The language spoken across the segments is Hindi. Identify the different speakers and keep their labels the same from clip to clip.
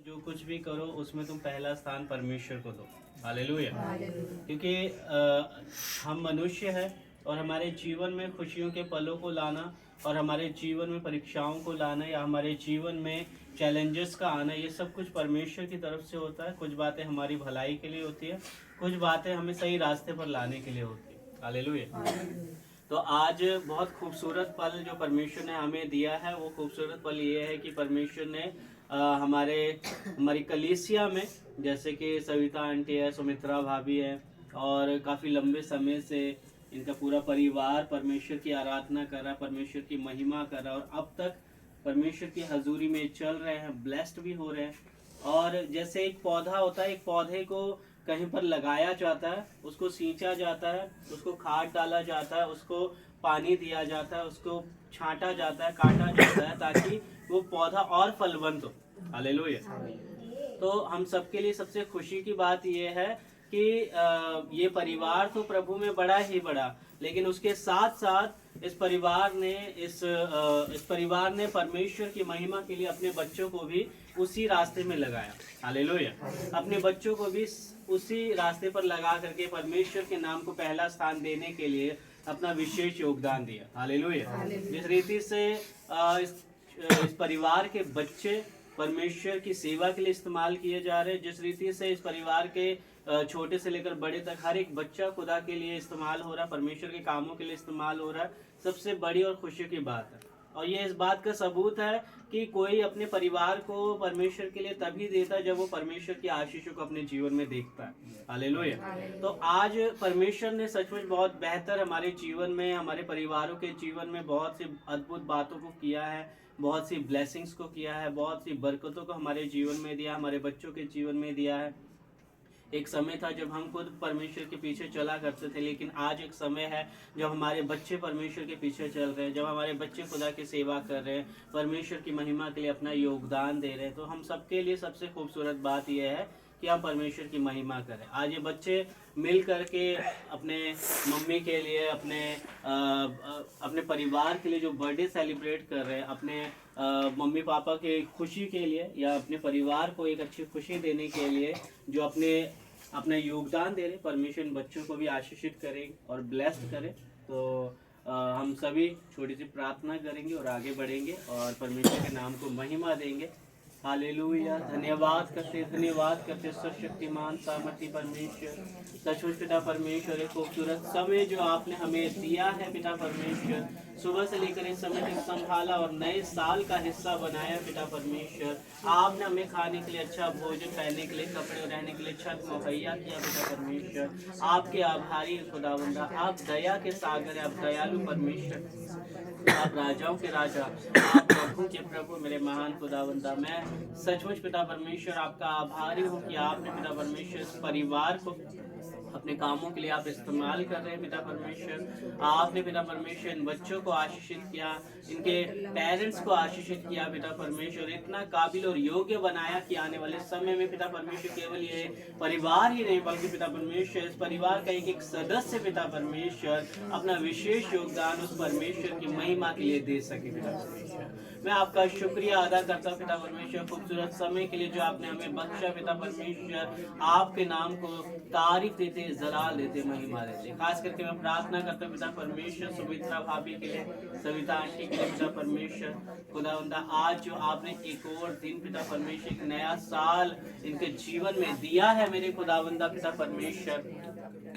Speaker 1: जो कुछ भी करो उसमें तुम पहला स्थान परमेश्वर को दो। हालेलुया। क्योंकि हम मनुष्य हैं और हमारे जीवन में खुशियों के पलों को लाना और हमारे जीवन में परीक्षाओं को लाना या हमारे जीवन में चैलेंजेस का आना, ये सब कुछ परमेश्वर की तरफ से होता है। कुछ बातें हमारी भलाई के लिए होती है, कुछ बातें हमें सही रास्ते पर लाने के लिए होती है। हालेलुया। तो आज बहुत खूबसूरत पल जो परमेश्वर ने हमें दिया है, वो खूबसूरत पल ये है कि परमेश्वर ने हमारी कलीसिया में, जैसे कि सविता आंटी है, सुमित्रा भाभी है, और काफ़ी लंबे समय से इनका पूरा परिवार परमेश्वर की आराधना कर रहा है, परमेश्वर की महिमा कर रहा है, और अब तक परमेश्वर की हजूरी में चल रहे हैं, ब्लेस्ड भी हो रहे हैं। और जैसे एक पौधा होता है, एक पौधे को कहीं पर लगाया जाता है, उसको सींचा जाता है, उसको खाद डाला जाता है, उसको पानी दिया जाता है, उसको छांटा जाता है, काटा जाता है, ताकि वो पौधा और फलवंत हो। हालेलुया। तो हम सबके लिए सबसे खुशी की बात यह है कि ये परिवार तो प्रभु में बड़ा ही बड़ा, लेकिन उसके साथ साथ इस परिवार ने परमेश्वर की महिमा के लिए अपने बच्चों को भी उसी रास्ते में लगाया। हालेलुया। अपने बच्चों को भी उसी रास्ते पर लगा करके परमेश्वर के नाम को पहला स्थान देने के लिए अपना विशेष योगदान दिया। हालेलुया। जिस रीति से इस परिवार के बच्चे परमेश्वर की सेवा के लिए इस्तेमाल किए जा रहे हैं, जिस रीति से इस परिवार के छोटे से लेकर बड़े तक हर एक बच्चा खुदा के लिए इस्तेमाल हो रहा है, परमेश्वर के कामों के लिए इस्तेमाल हो रहा है, सबसे बड़ी और खुशी की बात है। और ये इस बात का सबूत है कि कोई अपने परिवार को परमेश्वर के लिए तभी देता है जब वो परमेश्वर की आशीषों को अपने जीवन में देखता है। हालेलुया। तो आज परमेश्वर ने सचमुच बहुत बेहतर हमारे जीवन में, हमारे परिवारों के जीवन में बहुत सी अद्भुत बातों को किया है, बहुत सी ब्लेसिंग्स को किया है, बहुत सी बरकतों को हमारे जीवन में दिया, हमारे बच्चों के जीवन में दिया है। एक समय था जब हम खुद परमेश्वर के पीछे चला करते थे, लेकिन आज एक समय है जब हमारे बच्चे परमेश्वर के पीछे चल रहे हैं, जब हमारे बच्चे खुदा की सेवा कर रहे हैं, परमेश्वर की महिमा के लिए अपना योगदान दे रहे हैं। तो हम सबके लिए सबसे खूबसूरत बात यह है कि हम परमेश्वर की महिमा करें। आज ये बच्चे मिल करके अपने मम्मी के लिए, अपने परिवार के लिए जो बर्थडे सेलिब्रेट कर रहे हैं, अपने मम्मी पापा के खुशी के लिए या अपने परिवार को एक अच्छी खुशी देने के लिए जो अपना योगदान दे रहे, परमेश्वर इन बच्चों को भी आशीषित करें और ब्लेस्ड करें। तो हम सभी छोटी सी प्रार्थना करेंगे और आगे बढ़ेंगे और परमेश्वर के नाम को महिमा देंगे। हालेलुया। धन्यवाद करते सर्वशक्तिमान सामर्थी परमेश्वर, सचमुच पिता परमेश्वर, एक खूबसूरत समय जो आपने हमें दिया है पिता परमेश्वर, सुबह से लेकर इस समय तक संभाला और नए साल का हिस्सा बनाया पिता परमेश्वर। आपने हमें खाने के लिए अच्छा भोजन, पहनने के लिए कपड़े और रहने के लिए छत मुहैया किया पिता परमेश्वर। आपके आभारी खुदावंदा, आप दया के सागर है, आप दयालु परमेश्वर, आप राजाओं के राजा, आप प्रभु के प्रभु, मेरे महान खुदावंदा। मैं सचमुच पिता परमेश्वर आपका आभारी हूँ कि आपने पिता परमेश्वर इस परिवार को अपने कामों के लिए आप इस्तेमाल कर रहे हैं पिता परमेश्वर। आपने पिता परमेश्वर इन बच्चों को आशीषित किया, इनके पेरेंट्स को आशीषित किया पिता परमेश्वर, इतना काबिल और योग्य बनाया कि आने वाले समय में पिता परमेश्वर केवल ये परिवार ही नहीं बल्कि पिता परमेश्वर इस परिवार का एक एक सदस्य पिता परमेश्वर अपना विशेष योगदान उस परमेश्वर की महिमा के लिए दे सके पिता परमेश्वर। मैं आपका शुक्रिया अदा करता हूँ पिता परमेश्वर, खूबसूरत समय के लिए जो आपने हमें बख्शा पिता परमेश्वर। आपके नाम को तारीफ देते, जलाल देते, महिमा देते। खास करके मैं प्रार्थना करता हूँ पिता परमेश्वर सुमित्रा भाभी के लिए, सविता आंटी के लिए पिता परमेश्वर खुदावंदा, आज जो आपने एक और दिन पिता परमेश्वर एक नया साल इनके जीवन में दिया है मेरे खुदावंदा पिता परमेश्वर,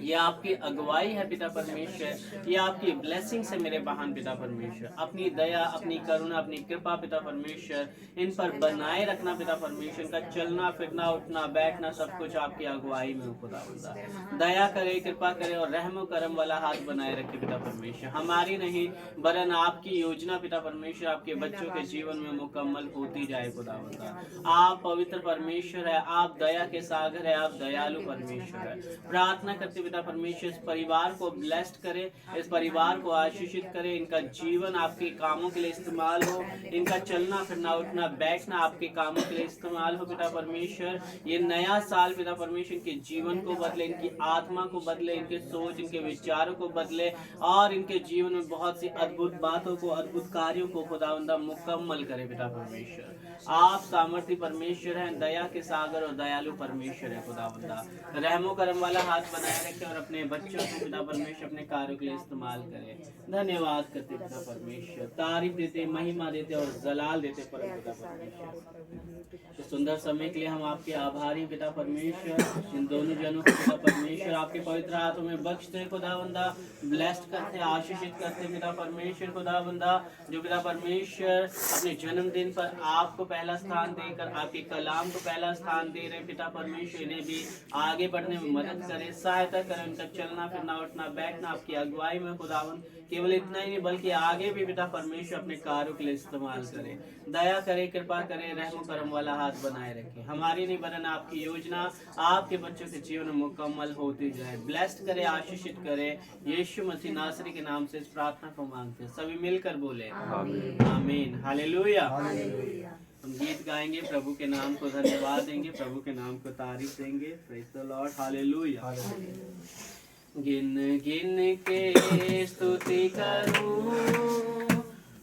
Speaker 1: ये आपकी अगुवाई है पिता परमेश्वर, ये आपकी ब्लेसिंग्स है मेरे महान पिता परमेश्वर। अपनी दया, अपनी करुणा, अपनी कृपा पिता परमेश्वर इन पर बनाए रखना पिता परमेश्वर। का चलना फिरना, उठना बैठना सब कुछ आपकी अगुवाई में खुदावंदा। दया करे, कृपा करे और रहम करम वाला हाथ बनाए रखे पिता परमेश्वर। हमारी नहीं वरन आपकी योजना पिता परमेश्वर आपके बच्चों के जीवन में मुकम्मल होती जाए खुदावंदा। आप पवित्र परमेश्वर है, आप दया के सागर है, आप दयालु परमेश्वर है। प्रार्थना करते पिता परमेश्वर इस परिवार को ब्लेस्ड करे, इस परिवार को आशीषित करे, इनका जीवन आपके कामों के लिए इस्तेमाल हो, इनका चलना फिरना उठना बैठना आपके कामों के लिए इस्तेमाल हो पिता परमेश्वर। ये नया साल पिता परमेश्वर इनके जीवन को बदले, इनकी आत्मा को बदले, इनके सोच इनके विचारों को बदले और इनके जीवन में बहुत सी अद्भुत बातों को, अद्भुत कार्यों को खुदावंदा मुकम्मल करे पिता परमेश्वर। आप सामर्थी परमेश्वर हैं, दया के सागर और दयालु परमेश्वर है खुदावंदा। रहमो करम वाला हाथ बनाए रखे और अपने बच्चों को पिता परमेश्वर अपने कार्यों के लिए इस्तेमाल करे। धन्यवाद करते पिता परमेश्वर, तारीफ देते, महिमा देते और जलाल देते परम पिता परमेश्वर। इस सुंदर समय के लिए हम आपके आभारी पिता परमेश्वर। इन दोनों जनों को पिता परमेश्वर आपके पवित्र हाथों में बख्शते खुदावंदा, ब्लेस्ड करते, आशीषित करते पिता परमेश्वर खुदावंदा। जो पिता परमेश्वर अपने जन्मदिन पर आपको पहला स्थान देकर आपके कलाम को पहला स्थान दे रहे पिता परमेश्वर, इन्हें भी आगे बढ़ने में मदद करे, सहायता करे, उनका चलना फिरना उठना बैठना आपकी अगुवाई में खुदावंद। केवल इतना ही नहीं बल्कि आगे भी पिता परमेश्वर अपने कार्यों के लिए इस्तेमाल करे, दया करे, कृपा करे, रहम करम वाला हाथ बनाए रखे। हमारी नहीं वरन आपकी योजना आपके बच्चों के जीवन में मुकम्मल होती जाए। ब्लेस्ड करे, आशीषित करे, यीशु मसीह नासरी के नाम से इस प्रार्थना को मांगते हैं। सभी मिलकर बोले आमीन, हालेलुया। हम गीत गाएंगे, प्रभु के नाम को धन्यवाद देंगे, प्रभु के नाम को तारीफ देंगे। Praise the Lord, hallelujah. गिन गिन के स्तुति करूं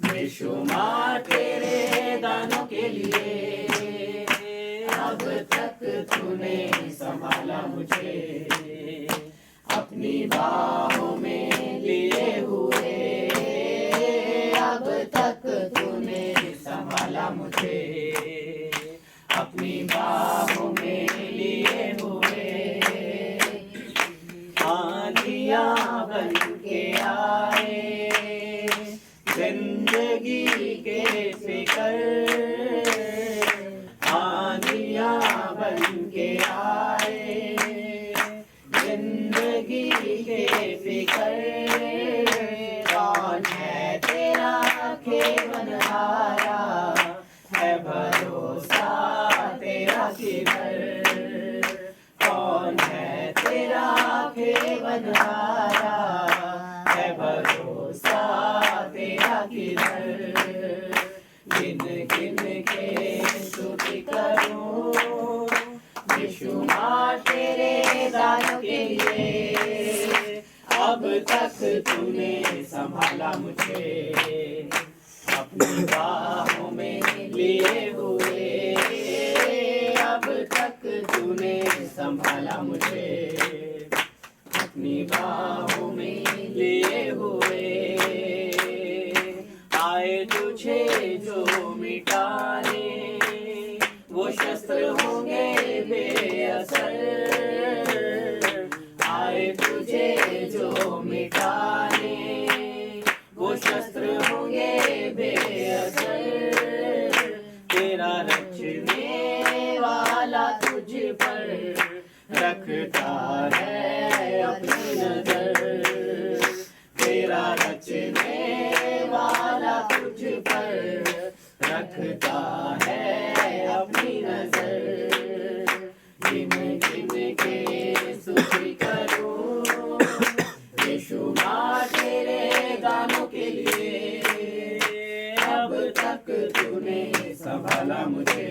Speaker 1: बेशुमार तेरे दानों के लिए, अब तक तूने संभाला मुझे अपनी बाहों में लिए हुए, अब तक तूने संभाला मुझे अपनी बाहों में लिए हुए। आंधियां बन के आए जिंदगी के फिकर, आंधियां बन के आए जिंदगी के फिकर। कौन है तेरा खेवनहारा, है भरोसा तेरा किधर। कौन है तेरा खेवनहारा, है भरोसा तेरा किधर। गिन गिन के स्तुति करूं बेशुमार तेरे दानों के लिए, अब तक तूने संभाला मुझे अपनी बाहों में लिए हुए, अब तक तूने संभाला मुझे अपनी बाहों में लिए हुए। आए तुझे जो मिटाने वो शस्त्र होंगे बेअसर, आए तुझे जो मिटाने वो शस्त्र होंगे बेअसर। तेरा रचने वाला तुझ पर रखता है अपनी नजर, तेरा रचने वाला तुझ पर रखता है अपनी नजर। गिन गिन के स्तुति करूं बेशुमार तेरे दानों के लिए, अब तक तूने संभाला मुझे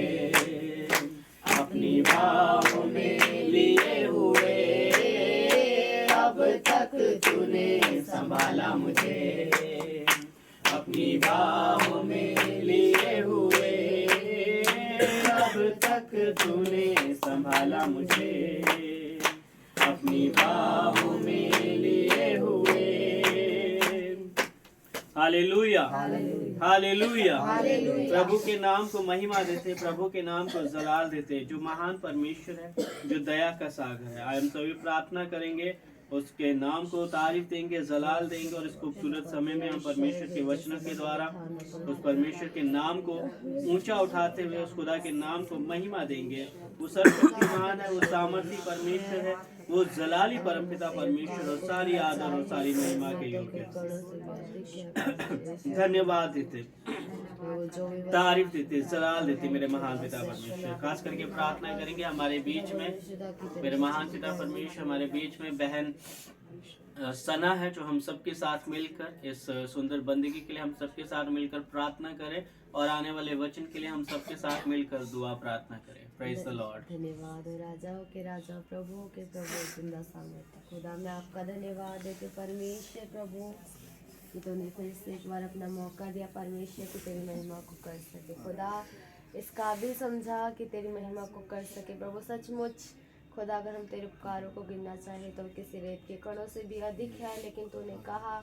Speaker 1: अपनी बाहों में लिए हुए, अब तक तूने संभाला मुझे अपनी बाहों में लिए हुए, अब तक तूने संभाला मुझे अपनी बाहों में लिए हुए। Hallelujah, hallelujah. प्रभु के नाम को महिमा देते, प्रभु के नाम को जलाल देते, जो महान परमेश्वर है, जो दया का सागर है। आज हम सभी प्रार्थना करेंगे, उसके नाम को तारीफ देंगे, जलाल देंगे और इस खूबसूरत समय में हम परमेश्वर के वचनों के द्वारा उस परमेश्वर के नाम को ऊंचा उठाते हुए उस खुदा के नाम को महिमा देंगे। वो सर्वशक्तिमान है, वो सामर्थी परमेश्वर है, वो जलाली परमपिता परमेश्वर और सारी आदर और सारी महिमा के योग्य। धन्यवाद देते
Speaker 2: जो भी
Speaker 1: तारीफ देते, जलाल देते मेरे महान पिता परमेश्वर। खास करके प्रार्थना करेंगे हमारे बीच में मेरे महान पिता परमेश्वर, हमारे बीच में बहन सना है, जो हम सबके साथ मिलकर इस सुंदर बंदगी के लिए हम सबके साथ मिलकर प्रार्थना करें और आने वाले वचन के लिए हम सबके साथ मिलकर दुआ प्रार्थना करें। Praise the Lord.
Speaker 2: धन्यवाद हो राजाओं के राजा, प्रभुओं के प्रभु, जिंदा सामर्थ्य खुदा, मैं आपका धन्यवाद देती हूँ परमेश्वर प्रभु कि तूने फिर से एक बार अपना मौका दिया परमेश्वर कि तेरी महिमा को कर सके खुदा, इस काबिल समझा कि तेरी महिमा को कर सके प्रभु। सचमुच खुदा, अगर हम तेरे उपकारों को गिनना चाहें तो किसी रेत के कणों से भी अधिक है, लेकिन तूने कहा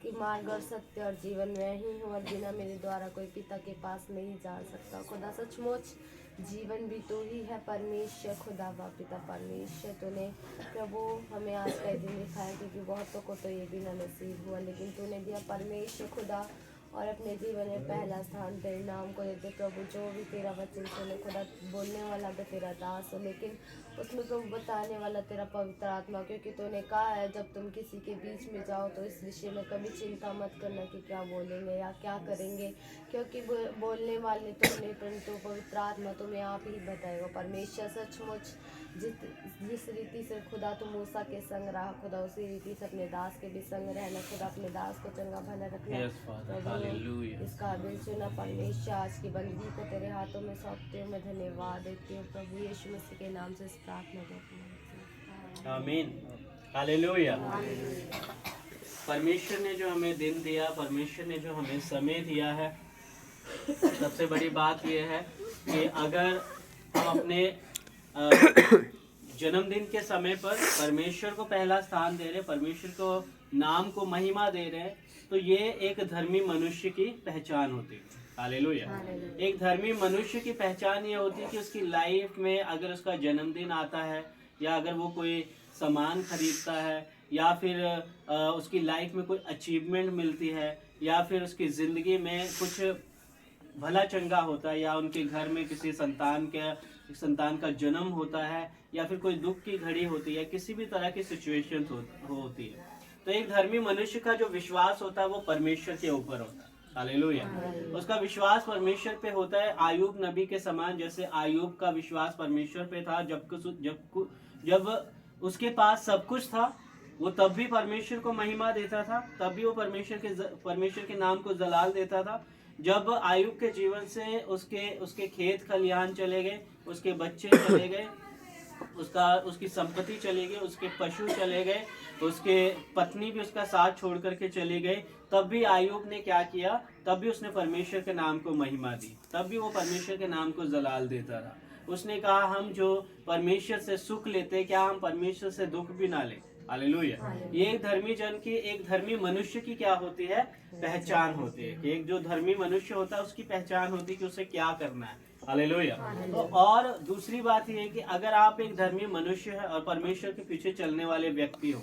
Speaker 2: कि मार्ग और सत्य और जीवन में ही हूँ और बिना मेरे द्वारा कोई पिता के पास नहीं जा सकता खुदा। सचमुच जीवन भी तू ही है परमेश्वर खुदा बा पिता परमेश्वर। तूने प्रभु हमें आज का दिन दिखाया, क्योंकि बहुतों को तो ये भी ना नसीब हुआ, लेकिन तूने दिया परमेश्वर खुदा, और अपने जीवन में पहला स्थान तेरे नाम को देते प्रभु। जो भी तेरा वचन सुने खुदा, बोलने वाला तो तेरा दास हो, लेकिन उसमें प्रभु बताने वाला तेरा पवित्र आत्मा, क्योंकि तूने कहा है जब तुम किसी के बीच में जाओ तो इस विषय में कभी चिंता मत करना कि क्या बोलेंगे या क्या करेंगे, क्योंकि बोलने वाले तो नहीं परंतु पवित्र आत्मा तुम्हें आप ही बताएगा परमेश्वर। सचमुच जिस रीति से खुदा तुम मूसा के संग रहा खुदा, उसी रीति से अपने दास के भी संग रहना खुदा, अपने दास को चंगा भला रखना इस काबिल चुना परमेश्वर। आज की बंदगी को तेरे हाथों में सौंपती हूँ, मैं धन्यवाद देती हूँ प्रभु यीशु मसीह के नाम से इस प्रार्थना करती हूँ, आमीन,
Speaker 1: हालेलुया। परमेश्वर ने जो हमें दिन दिया, परमेश्वर ने जो हमें समय दिया है, सबसे बड़ी बात यह है कि अगर हम अपने जन्मदिन के समय पर परमेश्वर को पहला स्थान दे रहे, परमेश्वर को नाम को महिमा दे रहे हैं, तो ये एक धर्मी मनुष्य की पहचान होती है। हालेलुया। एक धर्मी मनुष्य की पहचान ये होती है कि उसकी लाइफ में अगर उसका जन्मदिन आता है, या अगर वो कोई सामान खरीदता है, या फिर उसकी लाइफ में कोई अचीवमेंट मिलती है, या फिर उसकी ज़िंदगी में कुछ भला चंगा होता है, या उनके घर में किसी संतान का जन्म होता है, या फिर कोई दुख की घड़ी होती है, किसी भी तरह की सिचुएशन होती है, तो एक धर्मी मनुष्य का जो विश्वास होता है वो परमेश्वर के ऊपर होता है। हालेलुया। उसका विश्वास परमेश्वर पे होता है। आयूब नबी के समान, जैसे आयूब का विश्वास परमेश्वर पे था, जब उसके पास सब कुछ था, वो तब भी परमेश्वर को महिमा देता था, तब भी वो परमेश्वर के नाम को जलाल देता था। जब आयूब के जीवन से उसके खेत खलिहान चले गए, उसके बच्चे चले गए, उसकी संपत्ति चली गई, उसके पशु चले गए, उसके पत्नी भी उसका साथ छोड़ करके चली गई, तब भी आयूब ने क्या किया? तब भी उसने परमेश्वर के नाम को महिमा दी, तब भी वो परमेश्वर के नाम को जलाल देता रहा। उसने कहा, हम जो परमेश्वर से सुख लेते, क्या हम परमेश्वर से दुख भी ना ले? हालेलुया। ये एक धर्मी जन की, एक धर्मी मनुष्य की क्या होती है? पहचान होती है। कि एक जो धर्मी मनुष्य होता है उसकी पहचान होती है कि उसे क्या करना है। हालेलुया। तो और दूसरी बात यह है कि अगर आप एक धर्मी मनुष्य है और परमेश्वर के पीछे चलने वाले व्यक्ति हो,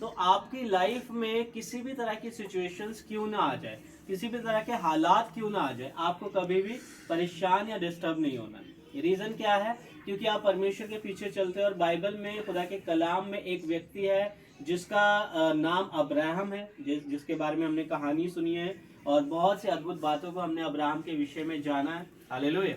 Speaker 1: तो आपकी लाइफ में किसी भी तरह की सिचुएशंस क्यों ना आ जाए, किसी भी तरह के हालात क्यों ना आ जाए, आपको कभी भी परेशान या डिस्टर्ब नहीं होना। रीजन क्या है? क्योंकि आप परमेश्वर के पीछे चलते हैं। और बाइबल में, खुदा के कलाम में एक व्यक्ति है जिसका नाम अब्राहम है, जिसके बारे में हमने कहानी सुनी है और बहुत सी अद्भुत बातों को हमने अब्राहम के विषय में जाना है। हालेलुया।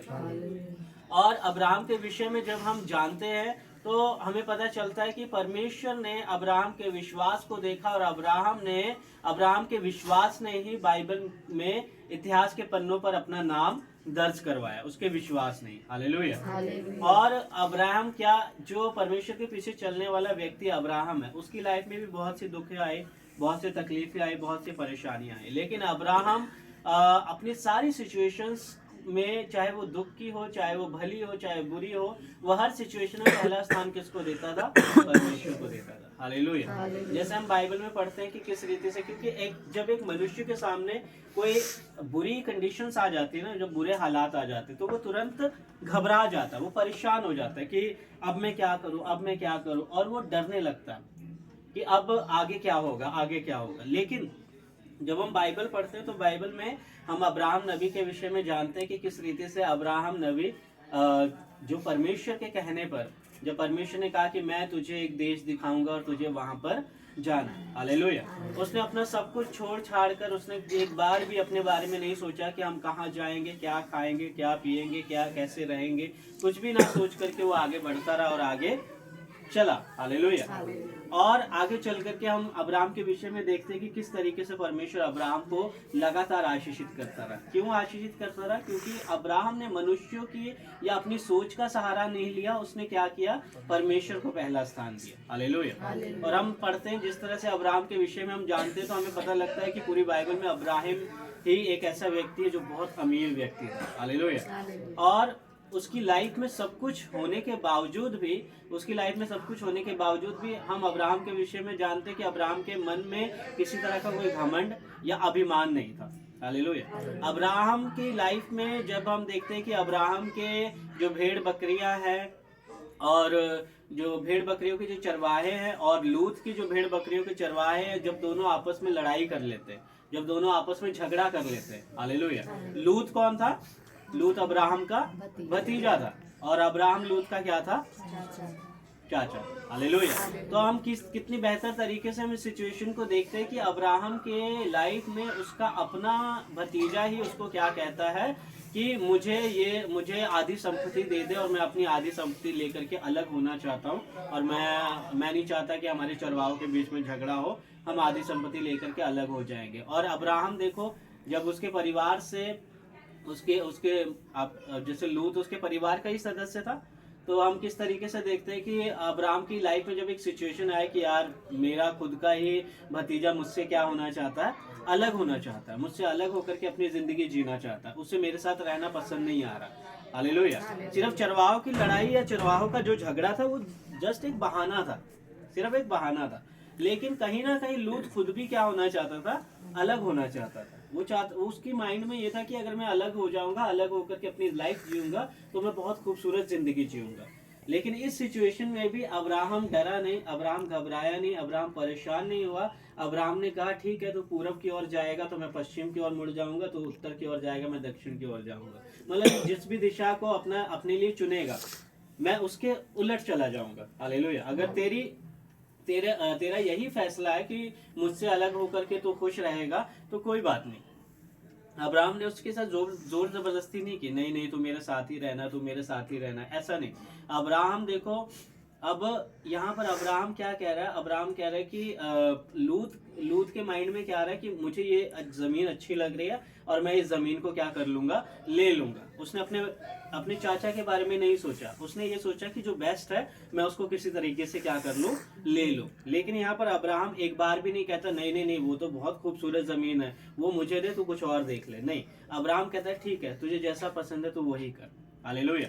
Speaker 1: और अब्राहम के विषय में जब हम जानते हैं तो हमें पता चलता है कि परमेश्वर ने अब्राहम के विश्वास को देखा, और अब्राहम के विश्वास ने ही बाइबल में इतिहास के पन्नों पर अपना नाम दर्ज करवाया, उसके विश्वास नहीं। हालेलुया। और अब्राहम क्या, जो परमेश्वर के पीछे चलने वाला व्यक्ति अब्राहम है, उसकी लाइफ में भी बहुत सी दुख आए, बहुत सी तकलीफें आई, बहुत सी परेशानियां आई, लेकिन अब्राहम अपनी सारी सिचुएशंस में, चाहे वो दुख की हो, चाहे वो भली हो, चाहे बुरी हो, वो हर सिचुएशन में पहला स्थान किसको देता था? परमेश्वर को देता था। हालेलुया। जैसे हम बाइबल में पढ़ते हैं कि किस रीति से, क्योंकि जब एक मनुष्य के सामने कोई बुरी कंडीशंस आ जाती है ना, जब बुरे हालात आ जाते हैं, तो वो तुरंत घबरा जाता है, वो परेशान हो जाता है कि अब मैं क्या करूं, अब मैं क्या करूं, और वो डरने लगता है कि अब आगे क्या होगा, आगे क्या होगा। लेकिन जब हम बाइबल पढ़ते हैं तो बाइबल में हम अब्राहम नबी के विषय में जानते हैं कि किस रीति से अब्राहम नबी जो परमेश्वर के कहने पर, जब परमेश्वर ने कहा कि मैं तुझे एक देश दिखाऊंगा और तुझे वहां पर जाना। हालेलुया। उसने अपना सब कुछ छोड़ छाड़ कर उसने एक बार भी अपने बारे में नहीं सोचा कि हम कहाँ जाएंगे, क्या खाएंगे, क्या पिएंगे, क्या कैसे रहेंगे, कुछ भी ना सोच करके वो आगे बढ़ता रहा और आगे चला। हालेलुया। और आगे चल करके हम अब्राहम के विषय में देखते हैं कि किस तरीके से परमेश्वर अब्राहम को लगातार आशीषित करता रहा। क्यों आशीषित करता रहा? क्योंकि अब्राहम ने मनुष्यों की या अपनी सोच का सहारा नहीं लिया, उसने क्या किया? परमेश्वर को पहला स्थान दिया। हालेलुया। और हम पढ़ते हैं जिस तरह से अब्राहम के विषय में हम जानते हैं तो हमें पता लगता है कि पूरी बाइबल में अब्राहम ही एक ऐसा व्यक्ति है जो बहुत अमीर व्यक्ति था। हालेलुया। और उसकी लाइफ में सब कुछ होने के बावजूद भी हम अब्राहम के विषय में जानते हैं कि अब्राहम के मन में किसी तरह का कोई घमंड या अभिमान नहीं था। हालेलुया। अब्राहम की लाइफ में जब हम देखते हैं कि अब्राहम के जो भेड़ बकरियां हैं और जो भेड़ बकरियों के जो चरवाहे हैं और लूत की जो भेड़ बकरियों के चरवाहे हैं, जब दोनों आपस में लड़ाई कर लेते हैं, जब दोनों आपस में झगड़ा कर लेते हैं। हालेलुया। लूत कौन था? लूत अब्राहम का भतीजा था और अब्राहम लूत का क्या था? चाचा। हालेलुया। तो हम कितनी बेहतर तरीके से हम इस सिचुएशन को देखते हैं कि अब्राहम के लाइफ में उसका अपना भतीजा ही उसको क्या कहता है कि मुझे आधी संपत्ति दे दे और मैं अपनी आधी संपत्ति लेकर के अलग होना चाहता हूँ और मैं नहीं चाहता कि हमारे चरवाहों के बीच में झगड़ा हो, हम आधी संपत्ति लेकर के अलग हो जाएंगे। और अब्राहम देखो, जब उसके परिवार से जैसे लूत उसके परिवार का ही सदस्य था, तो हम किस तरीके से देखते हैं कि अब्राहम की लाइफ में जब एक सिचुएशन आया कि यार मेरा खुद का ही भतीजा मुझसे क्या होना चाहता है? अलग होना चाहता है, मुझसे अलग होकर के अपनी जिंदगी जीना चाहता है, उसे मेरे साथ रहना पसंद नहीं आ रहा। हालेलुया। सिर्फ चरवाहों की लड़ाई या चरवाहों का जो झगड़ा था वो जस्ट एक बहाना था, सिर्फ एक बहाना था। लेकिन कहीं ना कहीं लूत खुद भी क्या होना चाहता था? अलग होना चाहता था। उसकी माइंड में ये था कि अगर मैं अलग हो जाऊंगा, अलग होकर के अपनी लाइफ जीऊंगा तो मैं बहुत खूबसूरत जिंदगी जीऊंगा। लेकिन इस सिचुएशन में भी अब्राहम डरा नहीं, अब्राहम घबराया नहीं, अब्राहम परेशान नहीं हुआ। अब्राहम ने कहा ठीक है, तो पूरब की ओर जाएगा तो मैं पश्चिम की ओर मुड़ जाऊंगा, तो उत्तर की ओर जाएगा मैं दक्षिण की ओर जाऊंगा। मतलब जिस भी दिशा को अपने लिए चुनेगा मैं उसके उलट चला जाऊंगा। हालेलुया। अगर तेरा यही फैसला है कि मुझसे अलग होकर के तो खुश रहेगा तो कोई बात नहीं। अब्राहम ने उसके साथ जोर जबरदस्ती नहीं की, नहीं तू मेरे साथ ही रहना, ऐसा नहीं। अब्राहम देखो, अब यहाँ पर अब्राहम क्या कह रहा है? अब्राहम कह रहा है कि लूत के माइंड में क्या आ रहा है कि मुझे ये जमीन अच्छी लग रही है और मैं इस जमीन को क्या कर लूंगा? ले लूंगा। उसने अपने चाचा के बारे में नहीं सोचा, उसने ये सोचा कि जो बेस्ट है मैं उसको किसी तरीके से क्या कर लूं? ले लूं। लेकिन यहाँ पर अब्राहम एक बार भी नहीं कहता नहीं वो तो बहुत खूबसूरत जमीन है, वो मुझे दे, तू कुछ और देख ले। नहीं, अब्राहम कहता है ठीक है, तुझे जैसा पसंद है तू वही कर। हालेलुया।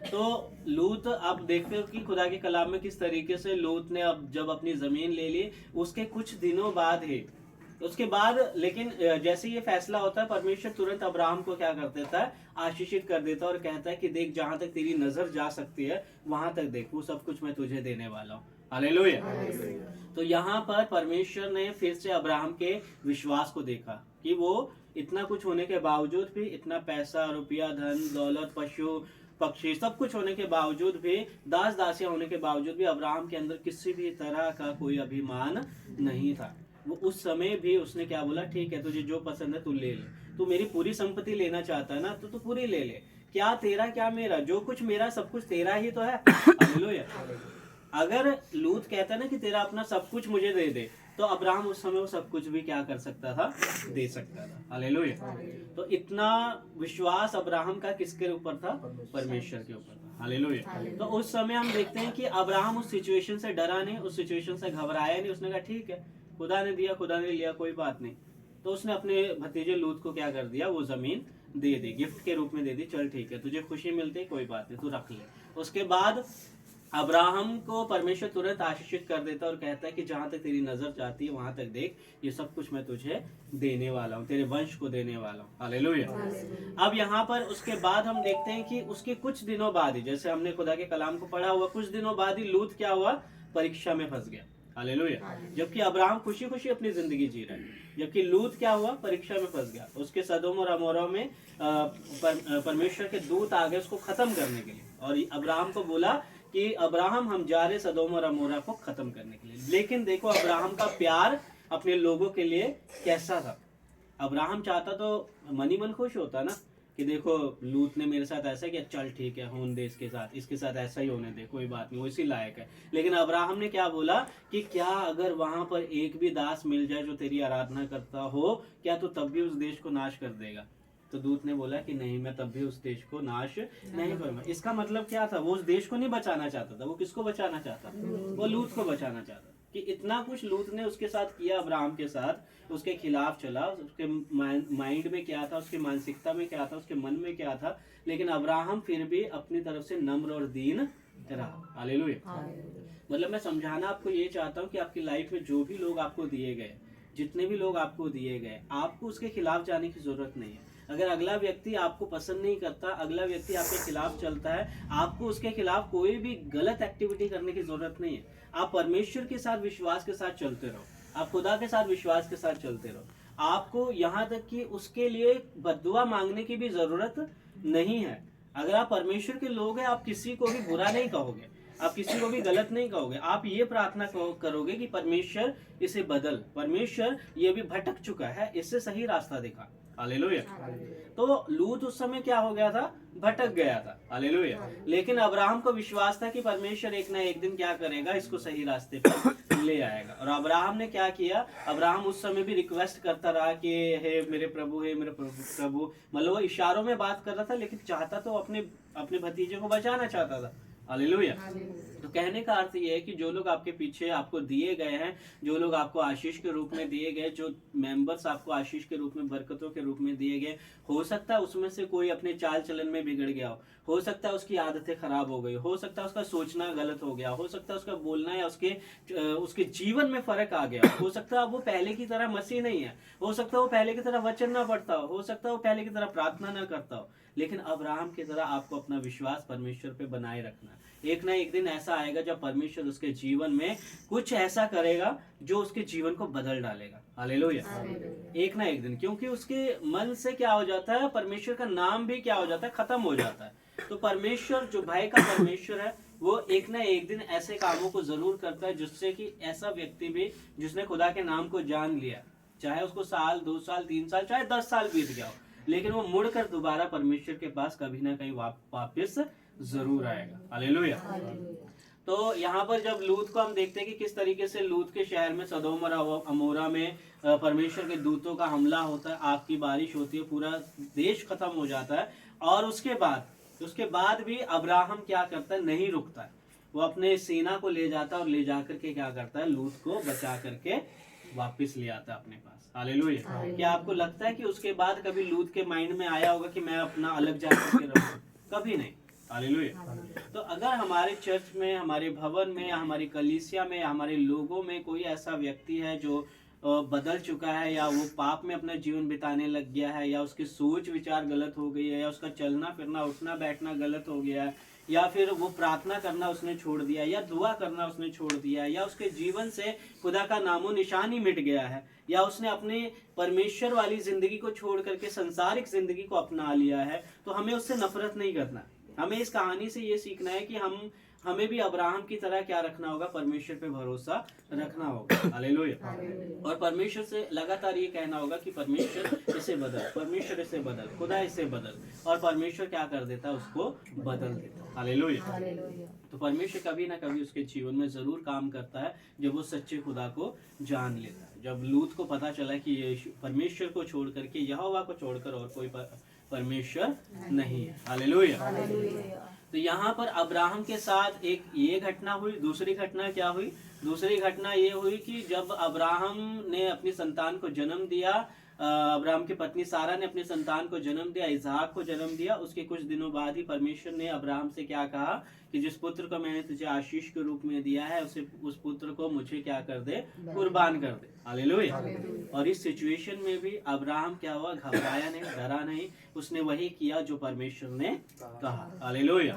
Speaker 1: तो लूत, आप देखते हो कि खुदा के कलाम में किस तरीके से लूत ने अब जब अपनी जमीन ले ली, उसके कुछ दिनों बाद ही उसके बाद लेकिन जैसे ये फैसला होता है, परमेश्वर तुरंत अब्राहम को क्या कर देता है? आशीषित कर देता है और कहता है कि देख, जहां तक तेरी नजर जा सकती है वहां तक देख, वो सब कुछ मैं तुझे देने वाला हूँ। हालेलुया। तो यहाँ पर परमेश्वर ने फिर से अब्राहम के विश्वास को देखा कि वो इतना कुछ होने के बावजूद भी, इतना पैसा, रुपया, धन दौलत, पशु पक्षी सब कुछ होने के बावजूद भी, दास दासियां होने के बावजूद भी अब्राहम के अंदर किसी भी तरह का कोई अभिमान नहीं था। वो उस समय भी उसने क्या बोला? ठीक है, तुझे जो पसंद है तू ले ले, तू मेरी पूरी संपत्ति लेना चाहता है ना तो तू पूरी ले ले, क्या तेरा क्या मेरा, जो कुछ मेरा सब कुछ तेरा ही तो है। हालेलुया। अगर लूत कहता है ना कि तेरा अपना सब कुछ मुझे दे दे, तो अब्राहम उस समय वो सब कुछ भी क्या कर सकता था? दे सकता था। हालेलुया। तो इतना विश्वास अब्राहम का किसके ऊपर था? परमेश्वर के ऊपर था। हालेलुया। तो उस समय हम देखते हैं कि अब्राहम उस सिचुएशन से डरा नहीं, उस सिचुएशन से घबराया नहीं। उसने कहा ठीक है, खुदा ने दिया, खुदा ने लिया, कोई बात नहीं। तो उसने अपने भतीजे लूत को क्या कर दिया? वो जमीन दे दी, गिफ्ट के रूप में दे दी। चल ठीक है, तुझे खुशी मिलती, कोई बात नहीं, तू रख ले। उसके बाद अब्राहम को परमेश्वर तुरंत आशीषित कर देता और कहता है कि जहां तक तेरी नजर जाती है वहां तक देख, ये सब कुछ मैं तुझे देने वाला हूँ, तेरे वंश को देने वाला हूँ। हालेलुया। अब यहाँ पर उसके बाद हम देखते हैं कि उसके कुछ दिनों बाद ही, जैसे हमने खुदा के कलाम को पढ़ा हुआ, कुछ दिनों बाद ही लूत क्या हुआ? परीक्षा में फंस गया। हालेलुया। जबकि अब्राहम खुशी खुशी अपनी जिंदगी जी रहा है, जबकि लूत क्या हुआ? परीक्षा में फंस गया। उसके सदोम और अमोरा में परमेश्वर के दूत आ गए उसको खत्म करने के लिए, और अब्राहम को बोला कि अब्राहम हम जा रहे सदोम और अमोरा को खत्म करने के लिए। लेकिन देखो अब्राहम का प्यार अपने लोगों के लिए कैसा था। अब्राहम चाहता तो मन ही मन खुश होता ना कि देखो लूत ने मेरे साथ ऐसा किया, चल ठीक है होने दे इसके साथ ऐसा ही होने दे, कोई बात नहीं, वो इसी लायक है। लेकिन अब्राहम ने क्या बोला कि क्या अगर वहां पर एक भी दास मिल जाए जो तेरी आराधना करता हो, क्या तो तब भी उस देश को नाश कर देगा? तो दूत ने बोला कि नहीं, मैं तब भी उस देश को नाश नहीं करूंगा। इसका मतलब क्या था? वो उस देश को नहीं बचाना चाहता था। वो किसको बचाना चाहता? वो लूत को बचाना चाहता कि इतना कुछ लूत ने उसके साथ किया, अब्राहम के साथ उसके खिलाफ चला। उसके माइंड में क्या था, उसकी मानसिकता में क्या था, उसके मन में क्या था, लेकिन अब्राहम फिर भी अपनी तरफ से नम्र और दीन रहा। हालेलुया। मतलब मैं समझाना आपको ये चाहता हूँ कि आपकी लाइफ में जो भी लोग आपको दिए गए, जितने भी लोग आपको दिए गए, आपको उसके खिलाफ जाने की जरूरत नहीं है। अगर अगला व्यक्ति आपको पसंद नहीं करता, अगला व्यक्ति आपके खिलाफ चलता है, आपको उसके खिलाफ कोई भी गलत एक्टिविटी करने की जरूरत नहीं है। आप परमेश्वर के साथ विश्वास के साथ चलते रहो, आप खुदा के साथ विश्वास के साथ चलते रहो। आपको यहाँ तक कि उसके लिए बद्दुआ मांगने की भी जरूरत नहीं है। अगर आप परमेश्वर के लोग हैं, आप किसी को भी बुरा नहीं कहोगे, आप किसी को भी गलत नहीं कहोगे। आप ये प्रार्थना करोगे कि परमेश्वर इसे बदल, परमेश्वर ये भी भटक चुका है, इससे सही रास्ता दिखा। हालेलुया। तो लूत उस समय क्या हो गया था? भटक गया था। हालेलुया। लेकिन अब्राहम को विश्वास था कि परमेश्वर एक ना एक दिन क्या करेगा, इसको सही रास्ते पर ले आएगा। और अब्राहम ने क्या किया? अब्राहम उस समय भी रिक्वेस्ट करता रहा कि हे मेरे प्रभु, हे मेरे प्रभु। मतलब वो इशारों में बात कर रहा था, लेकिन चाहता तो अपने भतीजे को बचाना चाहता था। हालेलुया। तो कहने का अर्थ ये है कि जो लोग आपके पीछे आपको दिए गए हैं, जो लोग आपको आशीष के रूप में दिए गए, जो मेंबर्स आपको आशीष के रूप में, बरकतों के रूप में दिए गए, हो सकता है उसमें से कोई अपने चाल चलन में बिगड़ गया हो सकता है उसकी आदतें खराब हो गई, हो सकता है उसका सोचना गलत हो गया, हो सकता है उसका बोलना या उसके जीवन में फर्क आ गया, हो सकता है वो पहले की तरह मसीह नहीं है, हो सकता है वो पहले की तरह वचन ना पढ़ता हो सकता है वो पहले की तरह प्रार्थना ना करता हो। लेकिन अब्राहम की तरह आपको अपना विश्वास परमेश्वर पे बनाए रखना है। एक ना एक दिन ऐसा आएगा जब परमेश्वर उसके जीवन में कुछ ऐसा करेगा जो उसके जीवन को बदल डालेगा। हालेलुया। एक ना एक दिन, क्योंकि उसके मन से क्या हो जाता है, परमेश्वर का नाम भी क्या हो जाता है, खत्म हो जाता है। तो परमेश्वर, जो भाई का परमेश्वर है, वो एक ना एक दिन ऐसे कामों को जरूर करता है जिससे कि ऐसा व्यक्ति भी जिसने खुदा के नाम को जान लिया, चाहे उसको साल 2 साल 3 साल चाहे 10 साल बीत गया हो, लेकिन वो मुड़कर दोबारा परमेश्वर के पास कभी ना कहीं वापस जरूर आएगा। हालेलुया। तो यहाँ पर जब लूत को हम देखते हैं कि किस तरीके से लूत के शहर में सदोम और अमोरा में परमेश्वर के दूतों का हमला होता है, आग की बारिश होती है, पूरा देश खत्म हो जाता है। और उसके बाद भी अब्राहम क्या करता है, नहीं रुकता है। वो अपने सेना को ले जाता है और ले जाकर के क्या करता है, लूत को बचा करके वापस ले आता है अपने पास। हालेलुया। क्या आपको लगता है कि उसके बाद कभी लूत के माइंड में आया होगा कि मैं अपना अलग जा करके रहूं? कभी नहीं। हालेलुया। तो अगर हमारे चर्च में, हमारे भवन में, हमारी कलीसिया में, हमारे लोगों में कोई ऐसा व्यक्ति है जो बदल चुका है, या वो पाप में अपना जीवन बिताने लग गया है, या उसकी सोच विचार गलत हो गई है, या उसका चलना फिरना उठना बैठना गलत हो गया है, या फिर वो प्रार्थना करना उसने छोड़ दिया, या दुआ करना उसने छोड़ दिया, या उसके जीवन से खुदा का नामो निशान ही मिट गया है, या उसने अपने परमेश्वर वाली जिंदगी को छोड़ करके संसारिक जिंदगी को अपना लिया है, तो हमें उससे नफरत नहीं करना। हमें इस कहानी से ये सीखना है कि हमें भी अब्राहम की तरह क्या रखना होगा, परमेश्वर पे भरोसा रखना होगा। हालेलुया। और परमेश्वर से लगातार ये कहना होगा कि परमेश्वर इसे बदल, परमेश्वर इसे बदल, खुदा इसे बदल, और परमेश्वर क्या कर देता है, उसको बदल देता है। हालेलुया। तो परमेश्वर कभी ना कभी उसके जीवन में जरूर काम करता है जब वो सच्चे खुदा को जान लेता है। जब लूत को पता चला कि ये परमेश्वर को छोड़ करके, यहोवा को छोड़कर और कोई परमेश्वर नहीं है। हालेलुया। तो यहाँ पर अब्राहम के साथ एक ये घटना हुई। दूसरी घटना क्या हुई? दूसरी घटना ये हुई कि जब अब्राहम ने अपनी संतान को जन्म दिया, अब्राहम की पत्नी सारा ने अपने संतान को जन्म दिया, इसहाक को जन्म दिया, उसके कुछ दिनों बाद ही परमेश्वर ने अब्राहम से क्या कहा कि जिस पुत्र को मैंने तुझे आशीष के रूप में दिया है, उस पुत्र को मुझे क्या कर दे, कुर्बान कर दे। हालेलुया। और इस सिचुएशन में भी अब्राहम क्या हुआ, घबराया नहीं, डरा नहीं, उसने वही किया जो परमेश्वर ने कहा। हालेलुया।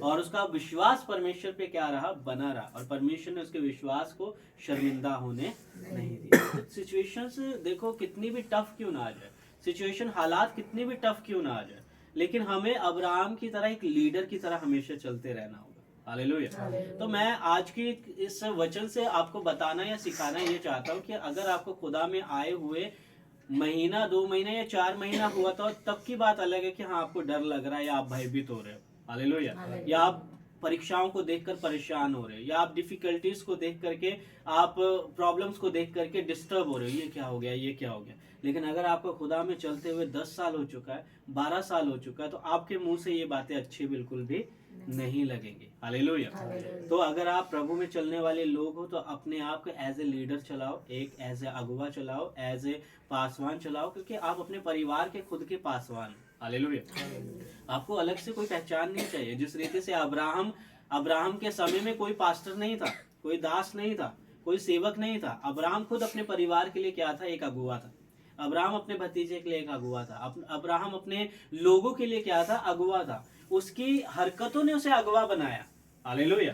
Speaker 1: और उसका विश्वास परमेश्वर पे क्या रहा, बना रहा, और परमेश्वर ने उसके विश्वास को शर्मिंदा होने नहीं दिया। सिचुएशंस देखो कितनी भी टफ क्यों ना आ जाए, सिचुएशन हालात कितनी भी टफ क्यों ना आ जाए, लेकिन हमें अब्राहम की तरह एक लीडर की तरह हमेशा चलते रहना होगा। हालेलुया। तो मैं आज की इस वचन से आपको बताना या सिखाना ये चाहता हूँ कि अगर आपको खुदा में आए हुए महीना 2 महीने या 4 महीना हुआ तो तब की बात अलग है कि हाँ आपको डर लग रहा है या आप भयभीत हो रहे हो, हालेलुया, या आप परीक्षाओं को देखकर परेशान हो रहे हो, या आप डिफिकल्टीज को देख करके, आप प्रॉब्लम्स को देख करके डिस्टर्ब हो रहे हो, ये क्या हो गया, ये क्या हो गया। लेकिन अगर आपको खुदा में चलते हुए 10 साल हो चुका है, 12 साल हो चुका है, तो आपके मुंह से ये बातें अच्छी बिल्कुल भी नहीं लगेंगे, हालेलुया। तो अगर आप प्रभु में चलने वाले लोग हो तो अपने आप को एज ए लीडर चलाओ, एक एज ए अगुवा चलाओ, एज ए पासवान चलाओ, क्योंकि आप अपने परिवार के खुद के पासवान, हालेलुया। आपको अलग से कोई पहचान नहीं चाहिए। जिस रीति से अब्राहम के समय में कोई पास्टर नहीं था, कोई दास नहीं था, कोई सेवक नहीं था। अब्राहम खुद अपने परिवार के लिए क्या था, एक अगुवा था। अब्राहम अपने भतीजे के लिए एक अगुवा था। अब्राहम अपने लोगों के लिए क्या था, अगुवा था। उसकी हरकतों ने उसे अगुवा बनाया, हालेलुया।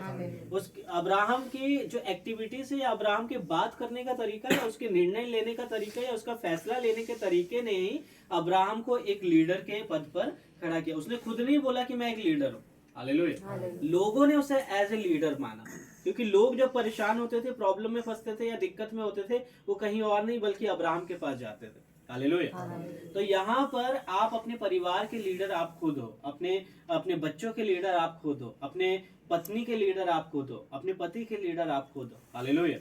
Speaker 1: उस अब्राहम की जो एक्टिविटीज है, या अब्राहम के बात करने का तरीका, या उसके निर्णय लेने का तरीका, या उसका फैसला लेने के तरीके ने ही अब्राहम को एक लीडर के पद पर खड़ा किया। उसने खुद नहीं बोला कि मैं एक लीडर हूँ, हालेलुया। लोगों ने उसे एज ए लीडर माना, क्योंकि लोग जब परेशान होते थे, प्रॉब्लम में फंसते थे या दिक्कत में होते थे, वो कहीं और नहीं बल्कि अब्राहम के पास जाते थे, हालेलुया। तो यहाँ पर आप अपने परिवार के लीडर आप खुद हो, अपने बच्चों के लीडर आप खुद हो, अपने पत्नी के लीडर आप खुद हो, अपने पति के लीडर आप खुद हो, हालेलुया।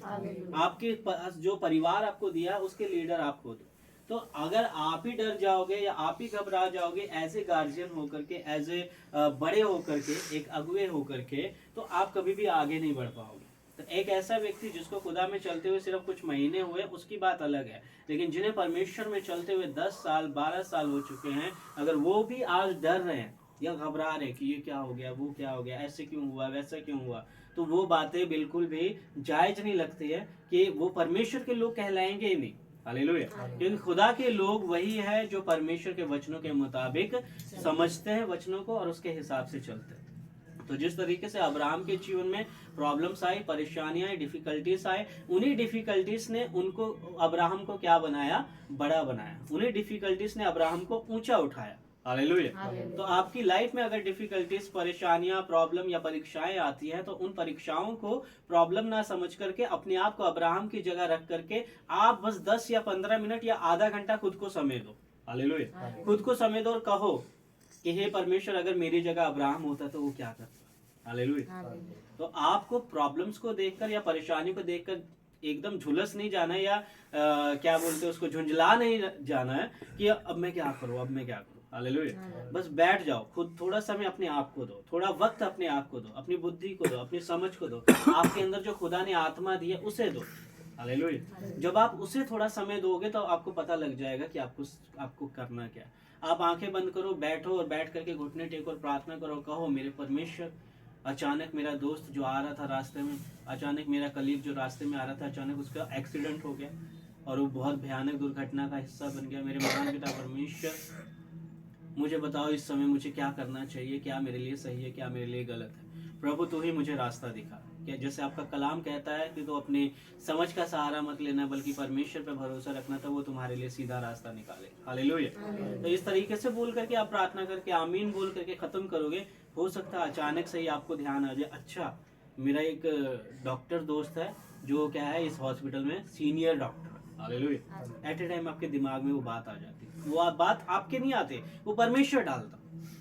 Speaker 1: आपके पास जो परिवार आपको दिया उसके लीडर आप खुद हो। तो अगर आप ही डर जाओगे या आप ही घबरा जाओगे एज ए गार्जियन होकर के, एज ए बड़े होकर के, एक अगुए होकर के, तो आप कभी भी आगे नहीं बढ़ पाओगे। तो एक ऐसा व्यक्ति जिसको खुदा में चलते हुए सिर्फ कुछ महीने हुए, उसकी बात अलग है। लेकिन जिन्हें परमेश्वर में चलते हुए 10 साल 12 साल हो चुके हैं, अगर वो भी आज डर रहे हैं या घबरा रहे हैं कि ये क्या हो गया, वो क्या हो गया, ऐसे क्यों हुआ, वैसा क्यों हुआ, तो वो बातें बिल्कुल भी जायज नहीं लगती है कि वो परमेश्वर के लोग कहलाएंगे ही नहीं, हालेलुया। क्योंकि खुदा के लोग वही है जो परमेश्वर के वचनों के मुताबिक समझते हैं वचनों को और उसके हिसाब से चलते हैं। तो जिस तरीके से अब्राहम के जीवन में प्रॉब्लम्स आई, परेशानियां आई, डिफिकल्टीज आए, उन्हीं डिफिकल्टीज ने उनको, अब्राहम को क्या बनाया, बड़ा बनाया। उन्हीं डिफिकल्टीज ने अब्राहम को ऊंचा उठाया, हालेलुया। तो आपकी लाइफ में अगर डिफिकल्टीज, परेशानियां, प्रॉब्लम या परीक्षाएं आती हैं, तो उन परीक्षाओं को प्रॉब्लम ना समझ करके अपने आप को अब्राहम की जगह रख करके आप बस 10 या 15 मिनट या आधा घंटा खुद को समय दो, हालेलुया। खुद को समय दो और कहो कि हे परमेश्वर, अगर मेरी जगह अब्राहम होता तो वो क्या करता, हालेलुया। तो आपको प्रॉब्लम्स को देखकर या परेशानी को देखकर एकदम झुलस नहीं जाना है, या क्या बोलते हैं उसको, झुंझला नहीं जाना है कि अब मैं क्या करूं, अब मैं क्या करूं, हालेलुया। बस बैठ जाओ, खुद थोड़ा समय अपने आप को दो, थोड़ा वक्त अपने आप को दो, अपनी बुद्धि को दो, अपनी समझ को दो, आपके अंदर जो खुदा ने आत्मा दी है उसे दो, हालेलुया। जब आप उसे थोड़ा समय दोगे तो आपको पता लग जाएगा कि आपको करना क्या है। आप आंखें बंद करो, बैठो और बैठ करके घुटने टेको और प्रार्थना करो, कहो मेरे परमेश्वर, अचानक मेरा दोस्त जो आ रहा था रास्ते में, अचानक मेरा कलीग जो रास्ते में आ रहा था, अचानक उसका एक्सीडेंट हो गया और वो बहुत भयानक दुर्घटना का हिस्सा बन गया। मेरे महान पिता परमेश्वर, मुझे बताओ इस समय मुझे क्या करना चाहिए, क्या मेरे लिए सही है, क्या मेरे लिए गलत है। प्रभु तू ही मुझे रास्ता दिखा। क्या जैसे आपका कलाम कहता है कि तो अपने समझ का सहारा मत लेना बल्कि परमेश्वर पे भरोसा रखना, तो वो तुम्हारे लिए सीधा रास्ता निकाले, हालेलुया। तो इस तरीके से बोल करके आप प्रार्थना करके आमीन बोल करके खत्म करोगे, हो सकता है अचानक से ही आपको ध्यान आ जाए, अच्छा मेरा एक डॉक्टर दोस्त है जो क्या है इस हॉस्पिटल में senior doctor, hallelujah. At a time आपके दिमाग में वो बात आ जाती, वो बात आपके नहीं आते, वो परमेश्वर डालता,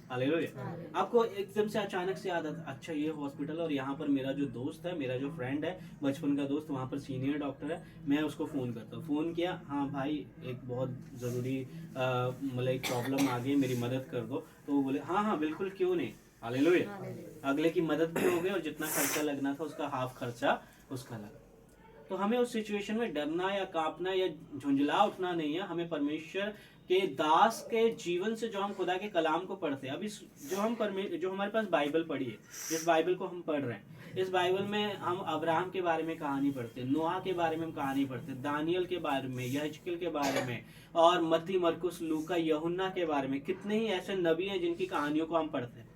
Speaker 1: हालेलुया। आपको एकदम से अचानक से याद आता, अच्छा ये हॉस्पिटल और यहाँ पर मेरा जो दोस्त है, मेरा जो फ्रेंड है, बचपन का दोस्त, वहाँ पर सीनियर डॉक्टर है, मैं उसको फ़ोन करता हूँ। फ़ोन किया, हाँ भाई एक बहुत ज़रूरी मतलब एक प्रॉब्लम आ गई, मेरी मदद कर दो। तो वो बोले हाँ हाँ बिल्कुल, क्यों नहीं, हालेलुया। अगले की मदद भी हो गई और जितना खर्चा लगना था उसका हाफ खर्चा उसका लगा। तो हमें उस सिचुएशन में डरना या कांपना या झुंझला उठना नहीं है। हमें परमेश्वर के दास के जीवन से, जो हम खुदा के कलाम को पढ़ते हैं, अभी जो हमारे पास बाइबल पढ़ी है, जिस बाइबल को हम पढ़ रहे हैं, इस बाइबल में हम अब्राहम के बारे में कहानी पढ़ते हैं, नोहा के बारे में हम कहानी पढ़ते हैं, दानियल के बारे में, यहजकेल के बारे में, और मत्ती, मरकुस, लूका, यूहन्ना के बारे में। कितने ही ऐसे नबी हैं जिनकी कहानियों को हम पढ़ते हैं।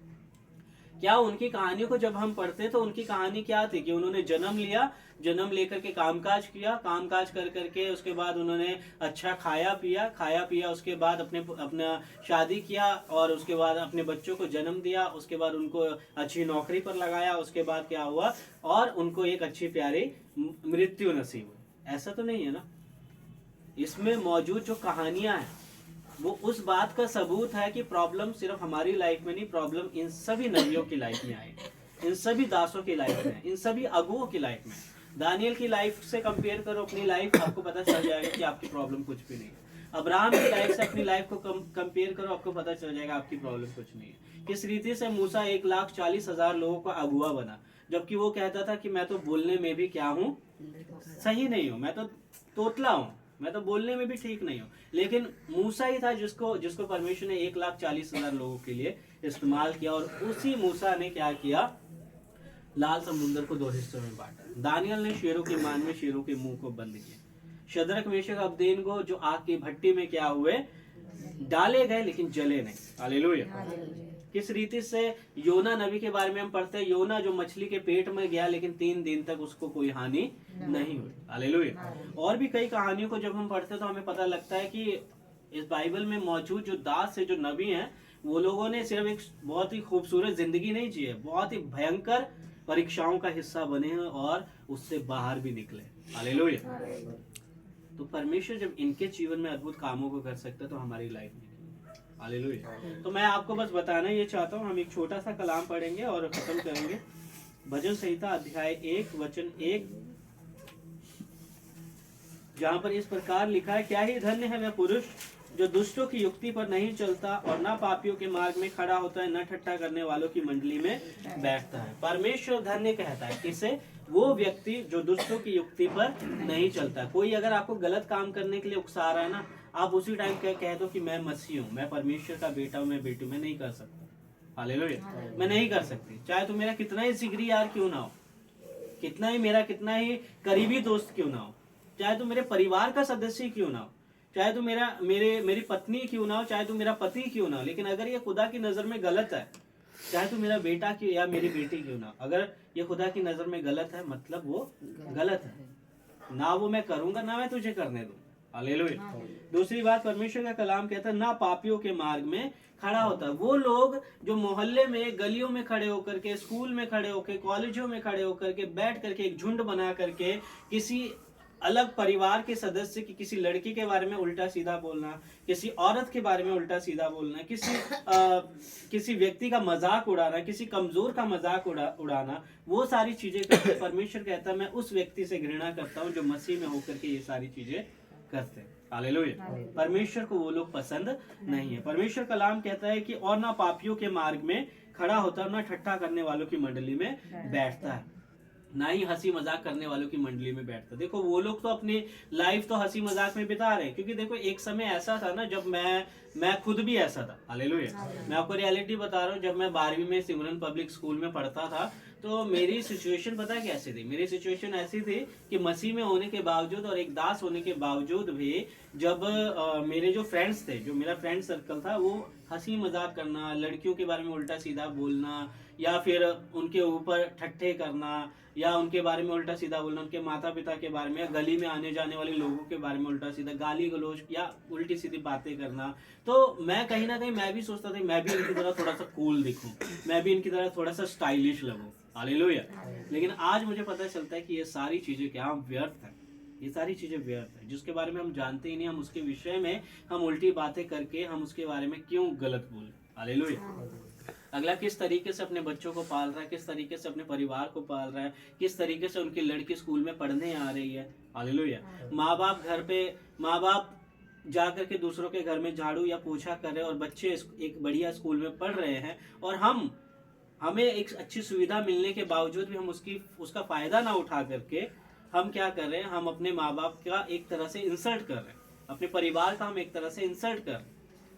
Speaker 1: क्या उनकी कहानी को जब हम पढ़ते तो उनकी कहानी क्या थी कि उन्होंने जन्म लिया, जन्म लेकर के कामकाज किया, कामकाज कर करके उसके बाद उन्होंने अच्छा खाया पिया, उसके बाद अपना शादी किया और उसके बाद अपने बच्चों को जन्म दिया, उसके बाद उनको अच्छी नौकरी पर लगाया, उसके बाद क्या हुआ और उनको एक अच्छी प्यारी मृत्यु नसीब हुई। ऐसा तो नहीं है ना। इसमें मौजूद जो कहानियां हैं वो उस बात का सबूत है कि प्रॉब्लम सिर्फ हमारी लाइफ में नहीं, प्रॉब्लम इन सभी नबियों की लाइफ में आई, इन सभी दासों की लाइफ में, इन सभी अगुओं की लाइफ में। दानियल की लाइफ से कंपेयर करो अपनी लाइफ, आपको पता चल जाएगा कि आपकी प्रॉब्लम कुछ भी नहीं है। अब्राहम की लाइफ से अपनी लाइफ को कंपेयर करो, आपको पता चल जाएगा आपकी प्रॉब्लम कुछ नहीं है। किस रीति से मूसा 1,40,000 लोगों का अगुआ बना, जबकि वो कहता था कि मैं तो बोलने में भी क्या हूँ, सही नहीं हूँ, मैं तो तोतला हूँ, मैं तो बोलने में भी ठीक नहीं हूँ। लेकिन मूसा ही था जिसको परमेश्वर ने 1,40,000 लोगों के लिए इस्तेमाल किया, और उसी मूसा ने क्या किया, लाल समुद्र को 2 हिस्सों में बांटा। दानियल ने शेरों की मान में शेरों के मुंह को बंद किया। शद्रक मेशक अबदेनगो जो आग की भट्टी में क्या हुए, डाले गए लेकिन जले नहीं। हालेलुया। किस रीति से योना नबी के बारे में हम पढ़ते हैं, योना जो मछली के पेट में गया लेकिन 3 दिन तक उसको कोई हानि नहीं हुई। हालेलुया। और भी कई कहानियों को जब हम पढ़ते हैं तो हमें पता लगता है कि इस बाइबल में मौजूद जो दास है, जो नबी हैं, वो लोगों ने सिर्फ एक बहुत ही खूबसूरत जिंदगी नहीं जी है, बहुत ही भयंकर परीक्षाओं का हिस्सा बने हैं और उससे बाहर भी निकले। हालेलुया। तो परमेश्वर जब इनके जीवन में अद्भुत कामों को कर सकता है तो हमारी लाइफ में। हालेलुया। तो मैं आपको बस बताना ये चाहता हूँ, हम एक छोटा सा कलाम पढ़ेंगे और खत्म करेंगे। भजन संहिता अध्याय 1 वचन 1, जहाँ पर इस प्रकार लिखा है, क्या ही धन्य है वह पुरुष जो दुष्टों की युक्ति पर नहीं चलता और न पापियों के मार्ग में खड़ा होता है, न ठट्ठा करने वालों की मंडली में बैठता है। परमेश्वर धन्य कहता है किसे, वो व्यक्ति जो दुष्टों की युक्ति पर नहीं चलता। कोई अगर आपको गलत काम करने के लिए उकसा रहा है ना, आप उसी टाइम कह दो कि मैं मसीह हूँ, मैं परमेश्वर का बेटा हूँ, मैं बेटी, मैं नहीं कर सकता। हालेलुया। मैं नहीं कर सकती, चाहे तो मेरा कितना ही जिगरी यार क्यों ना हो, कितना ही करीबी दोस्त क्यों ना हो, चाहे तो मेरे परिवार का सदस्य क्यों ना हो, चाहे तो मेरी पत्नी क्यों ना हो, चाहे तो मेरा पति क्यों ना हो, लेकिन अगर ये खुदा की नजर में गलत है, चाहे तो मेरा बेटा क्यों या मेरी बेटी क्यों ना, अगर ये खुदा की नजर में गलत है मतलब वो गलत है। ना वो मैं करूंगा, ना मैं तुझे करने दूं। हालेलुया। दूसरी बात, परमेश्वर का कलाम कहता है ना पापियों के मार्ग में खड़ा होता है। वो लोग जो मोहल्ले में, गलियों में खड़े होकर के, स्कूल में खड़े होकर, कॉलेजों में खड़े होकर के, बैठ करके एक झुंड बना करके किसी अलग परिवार के सदस्य की, किसी लड़की के बारे में उल्टा सीधा बोलना, किसी औरत के बारे में उल्टा सीधा बोलना, किसी व्यक्ति का मजाक उड़ाना, किसी कमजोर का मजाक उड़ाना, वो सारी चीजें करते। परमेश्वर कहता है मैं उस व्यक्ति से घृणा करता हूँ जो मसीह में होकर के ये सारी चीजें करते हैं। हालेलुया। परमेश्वर को वो लोग पसंद नहीं है। परमेश्वर कलाम कहता है कि और ना पापियों के मार्ग में खड़ा होता है, ना ठट्ठा करने वालों की मंडली में बैठता है, ना ही हंसी मजाक करने वालों की मंडली में बैठता। देखो वो लोग तो अपनी लाइफ तो हंसी मजाक में बिता रहे हैं, क्योंकि देखो एक समय ऐसा था ना जब मैं खुद भी ऐसा था। हालेलुया। मैं आपको रियलिटी बता रहा हूँ, जब मैं 12वीं में सिमरन पब्लिक स्कूल में पढ़ता था तो मेरी सिचुएशन पता है कैसी थी। मेरी सिचुएशन ऐसी थी कि मसीह में होने के बावजूद और एक दास होने के बावजूद भी जब मेरे जो फ्रेंड्स थे, जो मेरा फ्रेंड सर्कल था, वो हंसी मजाक करना, लड़कियों के बारे में उल्टा सीधा बोलना, या फिर उनके ऊपर ठट्ठे करना, या उनके बारे में उल्टा सीधा बोलना, उनके माता पिता के बारे में, या गली में आने जाने वाले लोगों के बारे में उल्टा सीधा गाली गलौज या उल्टी सीधी बातें करना। तो मैं कहीं ना कहीं मैं भी सोचता था मैं भी इनकी तरह थोड़ा सा कूल दिखूं, मैं भी इनकी तरह थोड़ा सा स्टाइलिश लगूं। हालेलुया। लेकिन आज मुझे पता चलता है कि ये सारी चीजें क्या व्यर्थ है, ये सारी चीजें व्यर्थ है, जिसके बारे में हम जानते ही नहीं, हम उसके विषय में हम उल्टी बातें करके हम उसके बारे में क्यों गलत बोले। हालेलुया। अगला किस तरीके से अपने बच्चों को पाल रहा है, किस तरीके से अपने परिवार को पाल रहा है, किस तरीके से उनकी लड़की स्कूल में पढ़ने आ रही है। हालेलुया। माँ बाप जा करके दूसरों के घर में झाड़ू या पोछा कर रहे हैं और बच्चे एक बढ़िया स्कूल में पढ़ रहे हैं, और हमें एक अच्छी सुविधा मिलने के बावजूद भी हम उसका फायदा ना उठा करके हम क्या कर रहे हैं, हम अपने माँ बाप का एक तरह से इंसल्ट कर रहे हैं, अपने परिवार का हम एक तरह से इंसल्ट कर रहे हैं,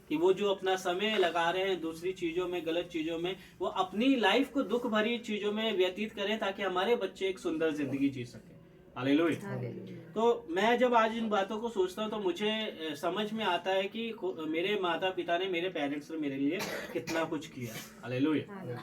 Speaker 1: कि वो जो अपना समय लगा रहे हैं दूसरी चीजों में, गलत चीजों में, वो अपनी लाइफ को दुख भरी चीजों में व्यतीत करें ताकि हमारे बच्चे एक सुंदर जिंदगी जी सके। हालेलुया। तो मैं जब आज इन बातों को सोचता हूँ तो मुझे समझ में आता है कि मेरे माता पिता ने, मेरे पेरेंट्स ने मेरे लिए कितना कुछ किया। हालेलुया।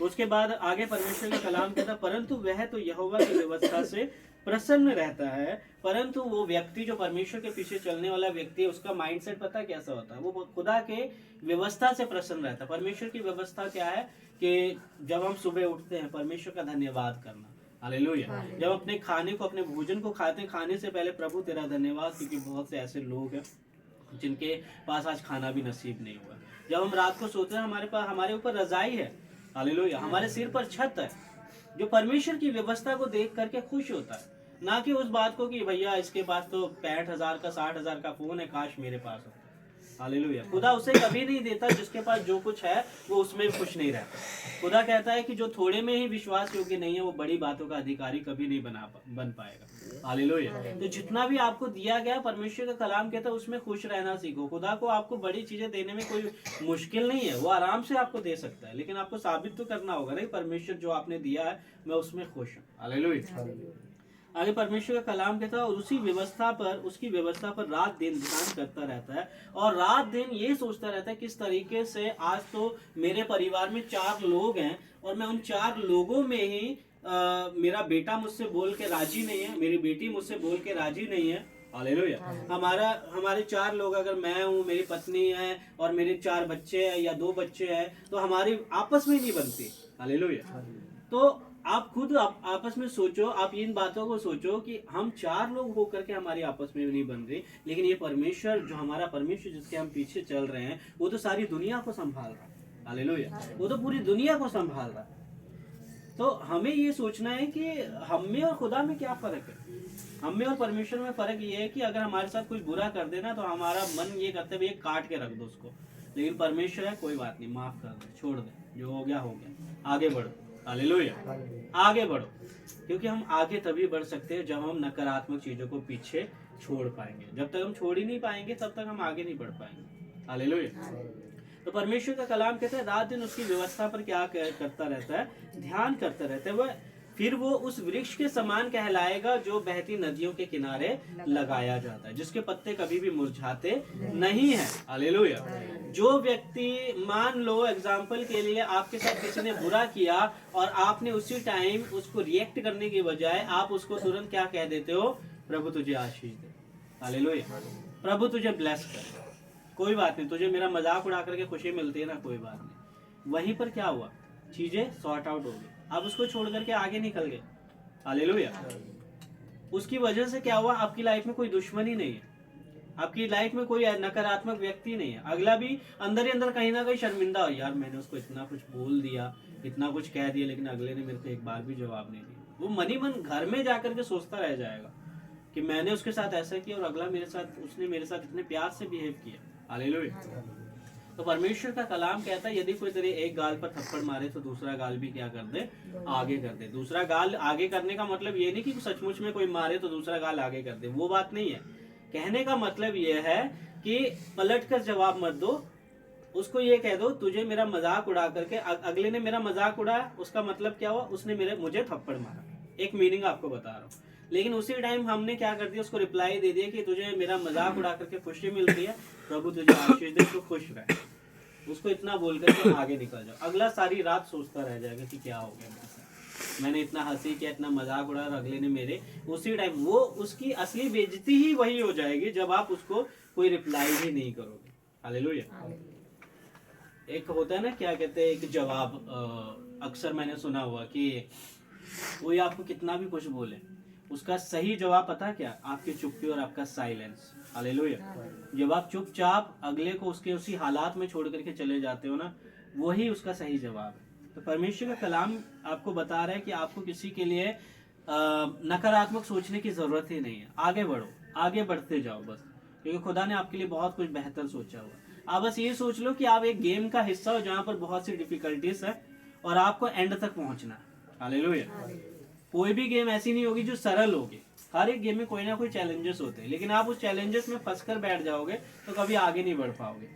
Speaker 1: उसके बाद आगे परमेश्वर का कलाम कहता है, परंतु वह तो यहोवा की व्यवस्था से प्रसन्न रहता है। परंतु वो व्यक्ति जो परमेश्वर के पीछे चलने वाला व्यक्ति है, उसका माइंडसेट पता कैसा होता है, वो खुदा के व्यवस्था से प्रसन्न रहता है। परमेश्वर की व्यवस्था क्या है कि जब हम सुबह उठते हैं परमेश्वर का धन्यवाद करना, हालेलुया। जब अपने खाने को, अपने भोजन को खाते हैं, खाने से पहले प्रभु तेरा धन्यवाद, क्योंकि बहुत से ऐसे लोग हैं जिनके पास आज खाना भी नसीब नहीं हुआ। जब हम रात को सोते हैं, हमारे ऊपर रजाई है, हालेलुया, हमारे सिर पर छत है, जो परमेश्वर की व्यवस्था को देख करके खुश होता है, ना कि उस बात को कि भैया इसके पास तो 65,000 का 60,000 का फोन है, काश मेरे पास हो। हालेलुया। खुदा उसे कभी नहीं देता जिसके पास जो कुछ है वो उसमें खुश नहीं रहता। खुदा कहता है कि जो थोड़े में ही विश्वास योग्य नहीं है वो बड़ी बातों का अधिकारी कभी नहीं बन पाएगा। हालेलुया। तो जितना भी आपको दिया गया, परमेश्वर का कलाम कहता है उसमें खुश रहना सीखो। खुदा को आपको बड़ी चीजें देने में कोई मुश्किल नहीं है, वो आराम से आपको दे सकता है, लेकिन आपको साबित तो करना होगा नहीं, परमेश्वर जो आपने दिया है मैं उसमें खुश हूँ। हालेलुया। आगे परमेश्वर का कलाम कहता है, और उसकी व्यवस्था पर रात दिन ध्यान करता रहता है, और रात दिन ये सोचता रहता है किस तरीके से आज तो मेरे परिवार में 4 लोग हैं और मैं उन 4 लोगों में ही मेरा बेटा मुझसे बोल के राजी नहीं है, मेरी बेटी मुझसे बोल के राजी नहीं है। हालेलुया। हमारे 4 लोग, अगर मैं हूँ, मेरी पत्नी है और मेरे 4 बच्चे हैं या 2 बच्चे हैं, तो हमारी आपस में नहीं बनती। हालेलुया। तो आप खुद आपस में सोचो, आप इन बातों को सोचो कि हम 4 लोग होकर के हमारी आपस में नहीं बन रही, लेकिन ये परमेश्वर, जो हमारा परमेश्वर जिसके हम पीछे चल रहे हैं, वो तो सारी दुनिया को संभाल रहा है। हालेलुया। वो तो पूरी दुनिया को संभाल रहा है। तो हमें ये सोचना है कि हम में और खुदा में क्या फर्क है। हम में और परमेश्वर में फर्क ये है कि अगर हमारे साथ कोई बुरा कर देना तो हमारा मन ये करते हुए काट के रख दो उसको, लेकिन परमेश्वर है कोई बात नहीं, माफ कर दे, छोड़ दे, जो हो गया हो गया, आगे बढ़ो। हालेलुया। आगे बढ़ो, क्योंकि हम आगे तभी बढ़ सकते हैं जब हम नकारात्मक चीजों को पीछे छोड़ पाएंगे। जब तक हम छोड़ ही नहीं पाएंगे तब तक हम आगे नहीं बढ़ पाएंगे। हालेलुया। तो परमेश्वर का कलाम कहता है रात दिन उसकी व्यवस्था पर क्या करता रहता है, ध्यान करता रहता है। वह फिर वो उस वृक्ष के समान कहलाएगा जो बहती नदियों के किनारे लगाया जाता है, जिसके पत्ते कभी भी मुरझाते नहीं है। हालेलुया। जो व्यक्ति, मान लो एग्जाम्पल के लिए आपके साथ किसी ने बुरा किया और आपने उसी टाइम उसको रिएक्ट करने की बजाय आप उसको तुरंत क्या कह देते हो, प्रभु तुझे आशीष दे, हालेलुया, प्रभु तुझे ब्लेस कर, कोई बात नहीं, तुझे मेरा मजाक उड़ा करके खुशी मिलती है ना, कोई बात नहीं। वहीं पर क्या हुआ, चीजें सॉर्ट आउट हो गई, आप उसको छोड़ करके आगे निकल गए। हालेलुया। उसकी वजह से क्या हुआ, आपकी लाइफ में कोई दुश्मनी नहीं है, आपकी लाइफ में कोई नकारात्मक व्यक्ति नहीं है। अगला भी अंदर ही अंदर कहीं ना कहीं शर्मिंदा हो, यार मैंने उसको इतना कुछ बोल दिया, इतना कुछ कह दिया, लेकिन अगले ने मेरे को एक बार भी जवाब नहीं दिया। वो मन ही मन घर में जाकर के सोचता रह जाएगा कि मैंने उसके साथ ऐसा किया और अगला उसने मेरे साथ इतने प्यार से बिहेव किया। हालेलुया। तो परमेश्वर का कलाम कहता है यदि कोई तेरे एक गाल पर थप्पड़ मारे तो दूसरा गाल भी क्या कर दे, आगे कर दे। दूसरा गाल आगे करने का मतलब ये नहीं कि सचमुच में कोई मारे तो दूसरा गाल आगे कर दे, वो बात नहीं है। कहने का मतलब ये है कि पलट कर जवाब मत दो, उसको ये कह दो तुझे मेरा मजाक उड़ा करके, अगले ने मेरा मजाक उड़ाया, उसका मतलब क्या हुआ, उसने मुझे थप्पड़ मारा। एक मीनिंग आपको बता रहा हूँ, लेकिन उसी टाइम हमने क्या कर दिया, उसको रिप्लाई दे दिया कि तुझे मेरा मजाक उड़ा करके खुशी मिलती है, प्रभु तुझे आशीष दे, तो खुश रहे। उसको इतना बोलकर के आगे निकल जाओ। अगला सारी रात सोचता रह जाएगा कि क्या हो गया मेरे साथ, मैंने इतना हंसी किया, इतना मजाक उड़ाया, अगले ने मेरे, उसी टाइम वो उसकी असली बेइज्जती ही वही हो जाएगी जब आप उसको कोई रिप्लाई ही नहीं करोगे। हालेलुया। एक होता है ना, क्या कहते हैं, एक जवाब, अक्सर मैंने सुना हुआ कि कोई आपको कितना भी कुछ बोले, उसका सही जवाब पता क्या, आपकी चुप्पी और आपका साइलेंस। हालेलुया। जब आप चुपचाप अगले को उसके उसी हालात में छोड़ करके चले जाते हो ना, वही उसका सही जवाब है। तो परमेश्वर का कलाम आपको बता रहा है कि आपको किसी के लिए नकारात्मक सोचने की जरूरत ही नहीं है। आगे बढ़ो, आगे बढ़ते जाओ बस, क्योंकि खुदा ने आपके लिए बहुत कुछ बेहतर सोचा हुआ। आप बस ये सोच लो कि आप एक गेम का हिस्सा हो जहाँ पर बहुत सी डिफिकल्टीज है और आपको एंड तक पहुंचना है। हालेलुया। कोई भी गेम ऐसी नहीं होगी जो सरल होगी, हर एक गेम में कोई ना कोई चैलेंजेस होते हैं, लेकिन आप उस चैलेंजेस में फंस कर बैठ जाओगे तो कभी आगे नहीं बढ़ पाओगे।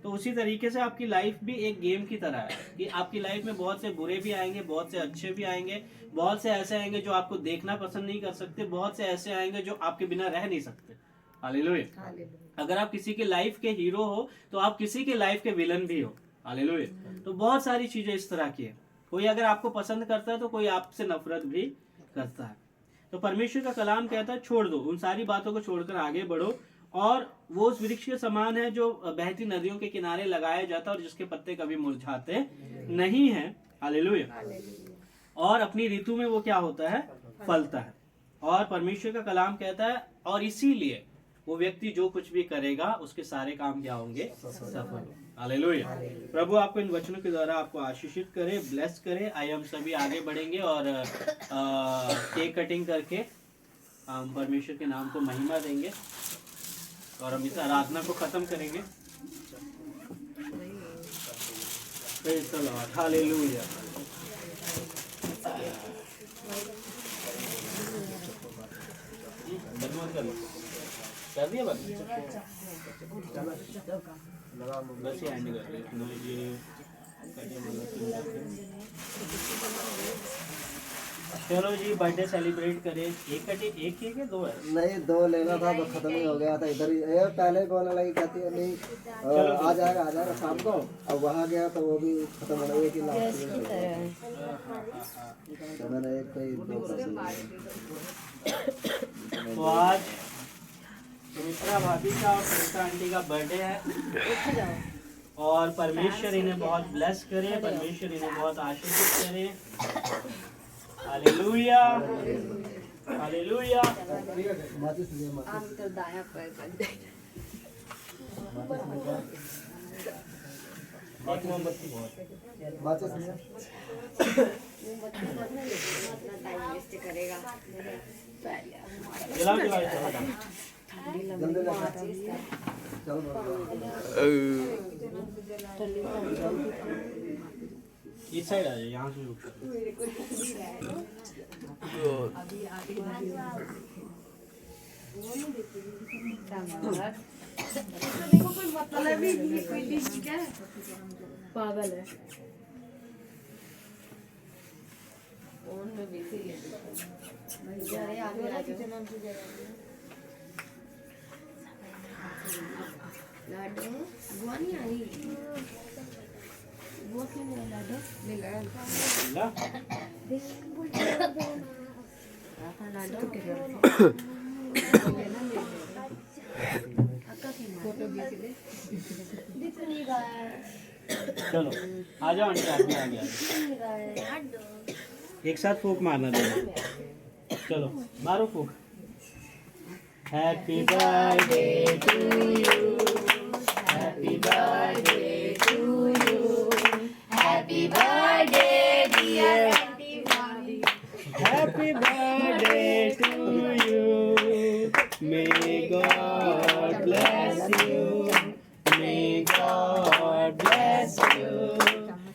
Speaker 1: तो उसी तरीके से आपकी लाइफ भी एक गेम की तरह है कि आपकी लाइफ में बहुत से बुरे भी आएंगे, बहुत से अच्छे भी आएंगे, बहुत से ऐसे आएंगे जो आपको देखना पसंद नहीं कर सकते, बहुत से ऐसे आएंगे जो आपके बिना रह नहीं सकते। हालेलुया। अगर आप किसी के लाइफ के हीरो हो तो आप किसी के लाइफ के विलन भी हो। हालेलुया। तो बहुत सारी चीजें इस तरह की है। कोई अगर आपको पसंद करता है तो कोई आपसे नफरत भी करता है। तो परमेश्वर का कलाम कहता है छोड़ दो, उन सारी बातों को छोड़कर आगे बढ़ो, और वो उस वृक्ष के समान है जो बहती नदियों के किनारे लगाया जाता है और जिसके पत्ते कभी मुरझाते नहीं हैं। हालेलुया। और अपनी ऋतु में वो क्या होता है, फलता है। और परमेश्वर का कलाम कहता है और इसीलिए वो व्यक्ति जो कुछ भी करेगा उसके सारे काम क्या होंगे, सफल। हालेलुया। प्रभु आपको इन वचनों के द्वारा आपको आशीषित करे, ब्लेस करे। आइए हम सभी आगे बढ़ेंगे और केक कटिंग करके हम परमेश्वर के नाम को महिमा देंगे और हम इस आराधना को खत्म करेंगे। Praise the Lord. हालेलुया। कर दिया बस ये एंड कर चलो जी, बर्थडे सेलिब्रेट करें। एक ही है, दो है?
Speaker 3: नहीं, 2 लेना था तो खत्म ही हो गया था। इधर ही पहले बोलने लगी, कहती है नहीं आ जाएगा शाम को। अब वहाँ गया तो वो भी खत्म हो गया। एक ही लास्ट तो मैंने एक कोई 2
Speaker 1: तो आज सुमित्रा भाभी का और सुमित्रा आंटी का बर्थडे है और परमेश्वर इन्हें बहुत ब्लेस करे, परमेश्वर इन्हें बहुत आशीषित करे। Hallelujah, hallelujah. मोमबत्ती इस साइड आ जाए, यहाँ से रुक
Speaker 2: पागल है। फोन में बिजी है। लाडू बुआ नहीं आई, बुआ क्यों नहीं आई? लाडू मिला लाडू फोटो दिख नहीं रहा है।
Speaker 1: चलो आ जाओ आंटी, आदमी आ गया। एक साथ फूक मारना दोनों। चलो मारो फूक। Happy birthday to you, happy birthday to you, happy birthday dear, happy birthday to you. May God bless you, may God bless you.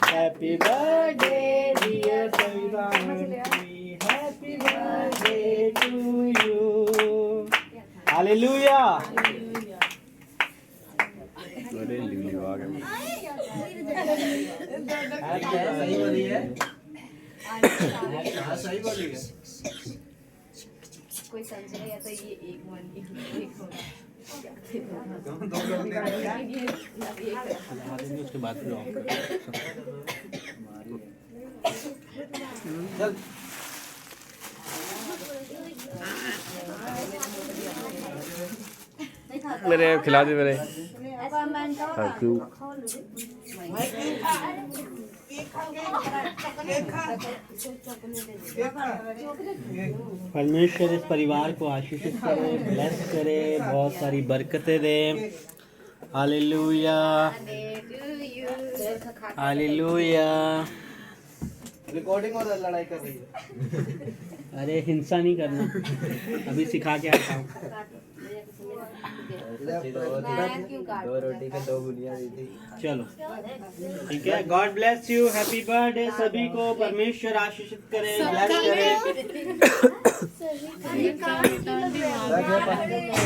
Speaker 1: Happy birthday dear Savita aunty, happy birthday to you. Hallelujah.
Speaker 3: अरे लिली आ गया।
Speaker 1: सही बोली है,
Speaker 3: सही बोली है।
Speaker 2: कोई समझ रहा है तो ये एक
Speaker 1: उसके बाद
Speaker 3: चल
Speaker 4: मेरे खिला दे मेरे।
Speaker 1: परमेश्वर इस परिवार को आशीषित करे, ब्लेस करे, बहुत सारी बरकतें दे। हालेलुया, हालेलुया।
Speaker 3: रिकॉर्डिंग और लड़ाई कर रही है।
Speaker 1: अरे हिंसा नहीं करना, अभी सिखा के आता हूँ।
Speaker 3: 2 रोटी पे 2 गुलियां दी थी।
Speaker 1: चलो ठीक है। God bless you, happy birthday सभी को। परमेश्वर आशीषित करे, ब्लेस करे।